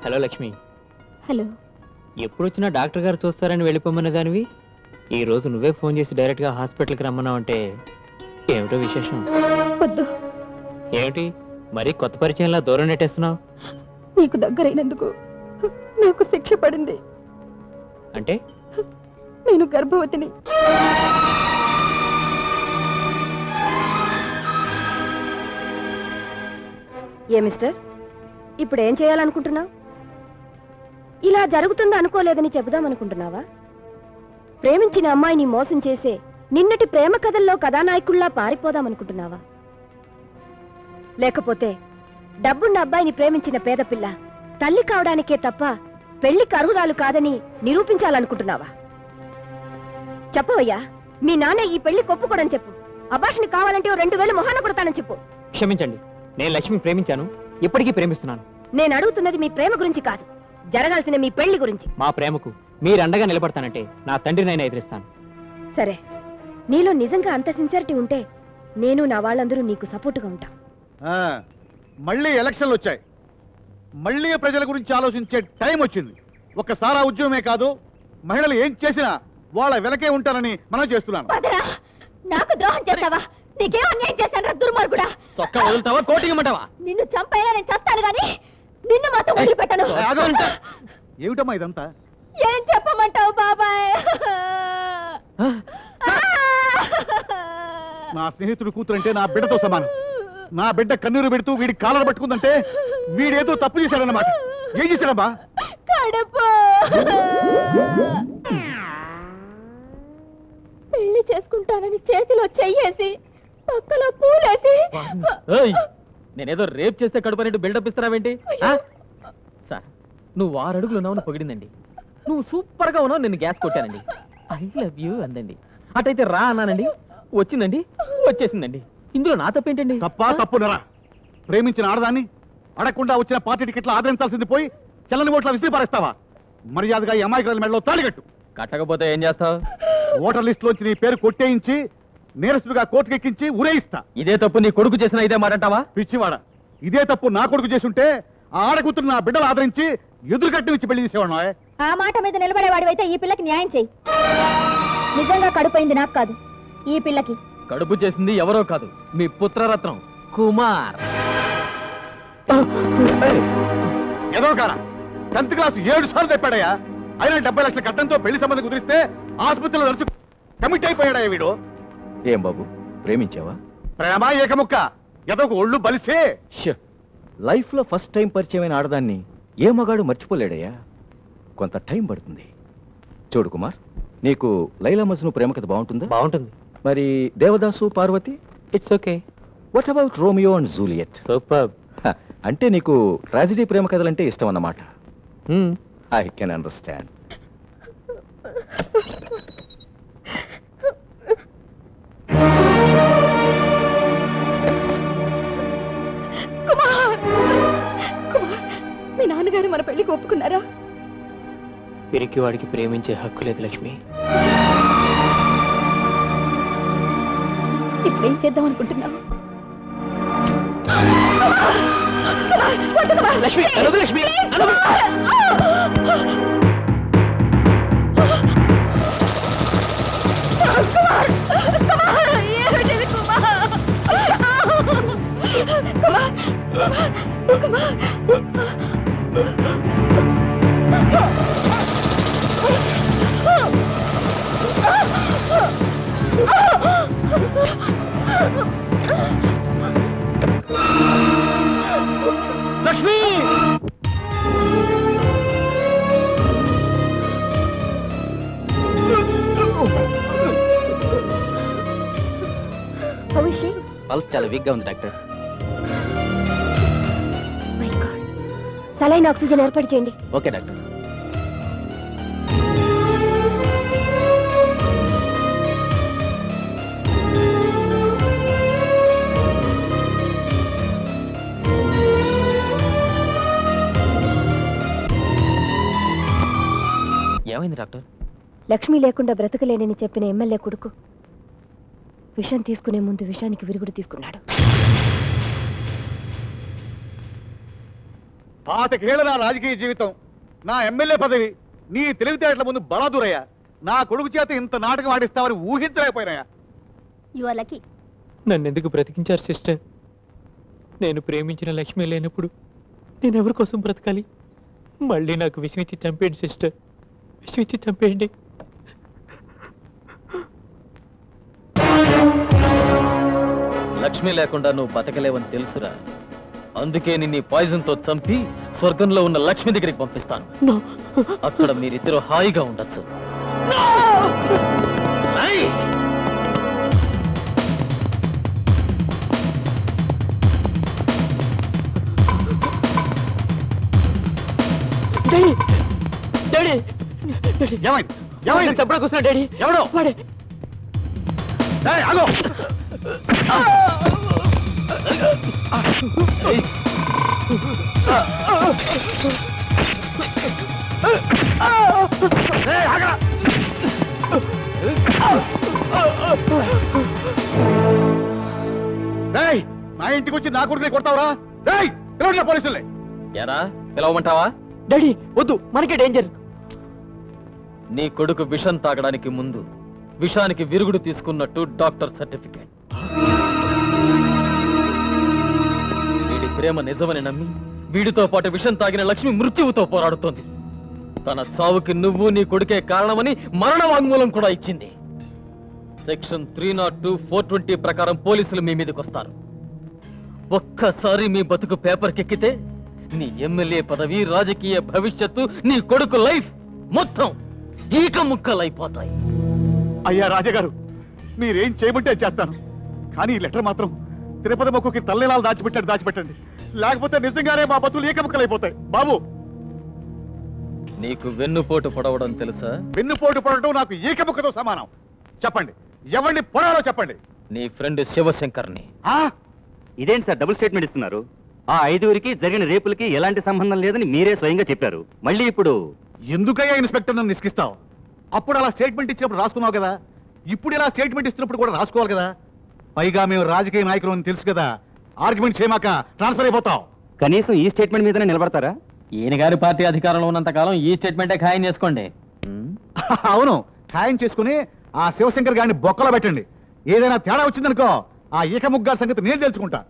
Hello Lakshmi. Hello. ఎప్పుడు వచ్చినా doctor గారు చూస్తారని వెళ్ళిపోమన్న దానివి ఈ రోజు నువ్వే ఫోన్ చేసి డైరెక్ట్ గా హాస్పిటల్కి రమ్మన్నావు అంటే ఏమిటో విశేషం? వద్దు. ఏమిటి మరి కొత్త పరిచయంలా దూరం నెట్టేస్తున్నావు? నీకు దగ్గరైనందుకు నాకు శిక్ష పడింది. అంటే నేను గర్భవతిని. ఏ మిస్టర్, ఇప్పుడు ఏం చేయాలనుకుంటున్నావు? ఇలా జరుగుతుందో అనుకోలేదని చెబుదామనుకుంటున్నావా? ప్రేమించిన అమ్మాయిని మోసం చేసే నిన్నటి ప్రేమ కథల్లో కథానాయకుల్లా పారిపోదామనుకుంటున్నావా? లేకపోతే డబ్బున్న అబ్బాయిని ప్రేమించిన పేదపిల్ల తల్లి కావడానికే తప్ప పెళ్లికి అర్హురాలు కాదని నిరూపించాలనుకుంటున్నావా? చెప్పవయ్యా, మీ నాన్న ఈ పెళ్లి కొప్పుకోడని చెప్పు. అభాషణ కావాలంటే 2000 మొహాన కొడతానని చెప్పు. క్షమించండి, నేను లక్ష్మి ప్రేమించాను, ఇప్పటికీ ప్రేమిస్తున్నాను. నేను అడుగుతున్నది మీ ప్రేమ గురించి కాదు, జరగాల్సిన మీ పెళ్లి గురించి. మా ప్రేమకు మీరు అండగా నిలబడతానంటే నా తండ్రినైనా ఎదిరిస్తాను. సరే, నీలో నిజంగా అంత సిన్సియారిటీ ఉంటే నేను నా వాళ్ళందరూ నీకు సపోర్టుగా ఉంటాం. మళ్ళీ ఎలక్షన్లు వచ్చాయి, మళ్ళీ ప్రజల గురించి ఆలోచించే టైం వచ్చింది. ఒక్కసారి ఉద్యమమే కాదు, మహిళలు ఏం చేసినా వాళ్ళ వెనకే ఉంటారని మనం చేస్తున్నాను. నాకు ద్రోహం చేస్తావా? నీకేం అన్యాయం చేశాను దుర్మార్గుడా? చొక్కా వదులుతావా, కోటింగ్ ఇమ్మంటావా? నిన్ను చంపైనా నేను చస్తాను గాని నిన్ను మాత్రం వదిలిపెట్టను. ఏమిటమ్మా ఇదంతా? ఏం చెప్పమంటావు బాబాయ్? నా స్నేహితుడు కూతురంటే నా బిడ్డతో సమానం. నా బిడ్డ కన్నీరు పెడుతూ వీడి కాలర్ పట్టుకుందంటే వీడేదో తప్పు చేశాడన్నమాట. ఏం చేశాడమ్మా? పెళ్లి చేసుకుంటానని చేతిలో చెయ్యేసి పక్కలో పూలేసి. నేనేదో రేప్ చేస్తే కడుపనేట్టు బిల్డప్ ఇస్తున్నావేంటి? సార్, నువ్వు 6 అడుగులు ఉన్నావు పొగిడిందండి. నువ్వు సూపర్ గా ఉన్నావు, నేను గ్యాస్ కొట్టానండి. ఐ లవ్ యూ అందండి. అటైతే రా అన్నానండి, వచ్చిందండి, వచ్చేసిందండి. ఇందులో నా తప్పేంటండి? తప్పునరా? ప్రేమించిన ఆడదాన్ని అడగకుండా వచ్చిన పార్టీ టికెట్లు ఆదరించాల్సింది పోయి చల్లని ఓట్ల విసిరి పారేస్తావా? మర్యాదగా ఈ అమాయకుల మెడలో తాళికట్టు. కట్టకపోతే ఏం చేస్తావు? ఓటర్ లిస్ట్ లోంచి నీ పేరు కొట్టేయించి నేరస్తుడిగా కోర్టుకు ఎక్కించి ఉరేయిస్తా. ఇదే తప్పు నీ కొడుకు చేసిన ఇదే మాటంటావా? పిచ్చివాడ, ఇదే తప్పు నా కొడుకు చేసుంటే ఆ ఆడకూతురు నా బిడ్డలు ఆదరించి ఎదురుగట్టు ఇచ్చి పెళ్లి చేసేవాడు. ఆ మాట మీద నిలబడేవాడివైతే ఈ పిల్లకి న్యాయం చెయ్యి. నిజంగా కడుపైంది నాకు కాదు, ఈ పిల్లకి. కడుపు చేసింది ఎవరో కాదు, మీ పుత్రరత్నం కుమార్. ఏదో కారా 10th క్లాస్ 7 సార్లు తెప్పాడయ్యా. అయినా 70 లక్షల కట్టంతో పెళ్లి సంబంధం కుదిరిస్తే ఆసుపత్రిలో నడుచు కమిట్ అయిపోయాడయ్యా వీడు. ఏం బాబు, ప్రేమించావా? ప్రేమ ఏకముక్క, ఏదో ఒక ఒళ్ళు బలిసే. లైఫ్ లో ఫస్ట్ టైం పరిచయమైన ఆడదాన్ని ఏ మగాడు మర్చిపోలేడయ్యా. కొంత టైం పడుతుంది. చూడు కుమార్, నీకు లైలా మజ్ను ప్రేమ కథ బాగుంటుందా? బాగుంటుంది. మరి Devadasu Parvati? It's okay. What about Romeo and Juliet? Super. అంటే నీకు ట్రాజడీ ప్రేమ కథలంటే ఇష్టం అన్నమాట. I can understand. మీ నాన్నగారు మన పెళ్లికి ఒప్పుకున్నారా? పిరికి వాడికి ప్రేమించే హక్కు లేదు లక్ష్మి. ఇప్పుడేం చేద్దాం అనుకుంటున్నావు? లక్ష్మి, లక్ష్మి, లక్ష్మి. పల్స్ చాలా వీక్ గా ఉంది డాక్టర్. సలైన ఆక్సిజన్ ఏర్పాటు చేయండి. Okay doctor. ఏమైంది డాక్టర్? లక్ష్మి లేకుండా బ్రతకలేనని చెప్పిన ఎమ్మెల్యే కొడుకు విషం తీసుకునే ముందు విషానికి విరుగుడు తీసుకున్నాడు. పాతికేళ్ల నా రాజకీయ జీవితం, నా ఎమ్మెల్యే పదవి నీ తెలివితేటల ముందు బలాదూరయ్యా. నా కొడుకు చేత ఇంత నాటకం ఆడిస్తామని ఊహించలేకపోయినాయా. You are lucky. నన్ను ఎందుకు బ్రతికించారు సిస్టర్? నేను ప్రేమించిన లక్ష్మి లేనప్పుడు నేను ఎవరి కోసం బ్రతకాలి? మళ్ళీ నాకు విషం ఇచ్చి చంపేయండి సిస్టర్, విషం ఇచ్చి చంపేయండి. లక్ష్మి లేకుండా నువ్వు బతకలేవని తెలుసురా. అందుకే నిన్ను పాయిజన్ తో చంపి స్వర్గంలో ఉన్న లక్ష్మి దగ్గరికి పంపిస్తాను. అక్కడ మీరిద్దరూ హాయిగా ఉండొచ్చు. చెప్పడానికి వస్తున్నా డాడీ. ఎవడో ఆగో. నా ఇంటికి వచ్చి నా కొడుకుని కొడతావురా? పోలీసులే. ఎరా పిలవమంటావా? డాడీ వద్దు, మనకే డేంజర్. నీ కొడుకు విషం తాగడానికి ముందు విషానికి విరుగుడు తీసుకున్నట్టు డాక్టర్ సర్టిఫికేట్. వీడి ప్రేమ నిజమని నమ్మి వీడితో పాటు విషం తాగిన లక్ష్మి మృత్యువుతో పోరాడుతోంది. తన చావుకి నువ్వు నీ కొడుకే కారణమని మరణ వాంగ్మూలం కూడా ఇచ్చింది. సెక్షన్ 302, 420 ప్రకారం పోలీసులు మీ మీదకి వస్తారు. ఒక్కసారి మీ బతుకు పేపర్కెక్కితే నీ ఎమ్మెల్యే పదవి, రాజకీయ భవిష్యత్తు, నీ కొడుకు లైఫ్ మొత్తం ఈక ముక్కలైపోతాయి. అయ్యా రాజాగారు, మీరేం చేయమంటే చేస్తాను. కానీ ఈ లెటర్ మాత్రం తిరుపతి మొక్కకి తల్లిలాలు దాచిపెట్టండి. లేకపోతే నిజంగానే మా బతులు ఏకముక్కలైపోతాయి. బాబు, నీకు వెన్నుపోటు పొడవడం తెలుసా? వెన్నుపోటు పడటం నాకు ఏకముక్కతో సమానం. చెప్పండి, ఎవరిని పొడాలో చెప్పండి. నీ ఫ్రెండ్ శివశంకర్ని. ఇదేంటి సార్ డబుల్ స్టేట్మెంట్ ఇస్తున్నారు? ఆ 5గురికి జరిగిన రేపులకి ఎలాంటి సంబంధం లేదని మీరే స్వయంగా చెప్పారు. మళ్ళీ ఇప్పుడు ఎందుకయ్యా ఇన్స్పెక్టర్ నన్ను నిస్కిస్తావు? అప్పుడు అలా స్టేట్మెంట్ ఇచ్చినప్పుడు రాసుకున్నావు కదా, ఇప్పుడు ఇలా స్టేట్మెంట్ ఇస్తున్నప్పుడు కూడా రాసుకోవాలి కదా. పైగా మేము రాజకీయ నాయకులు అని తెలుసు కదా. ఆర్గ్యుమెంట్ చేయమాక ట్రాన్స్ఫర్ అయిపోతావు. కనీసం ఈ స్టేట్మెంట్ మీదనే నిలబడతారా? ఈయన గారి పార్టీ అధికారంలో ఉన్నంత కాలం ఈ స్టేట్మెంటే ఖాయం చేసుకోండి. అవును, ఖాయం చేసుకుని ఆ శివశంకర్ గారిని బొక్కలో పెట్టండి. ఏదైనా తేడా వచ్చిందనుకో, ఆ ఈక ముగ్గారి సంగతి నేను తెలుసుకుంటా.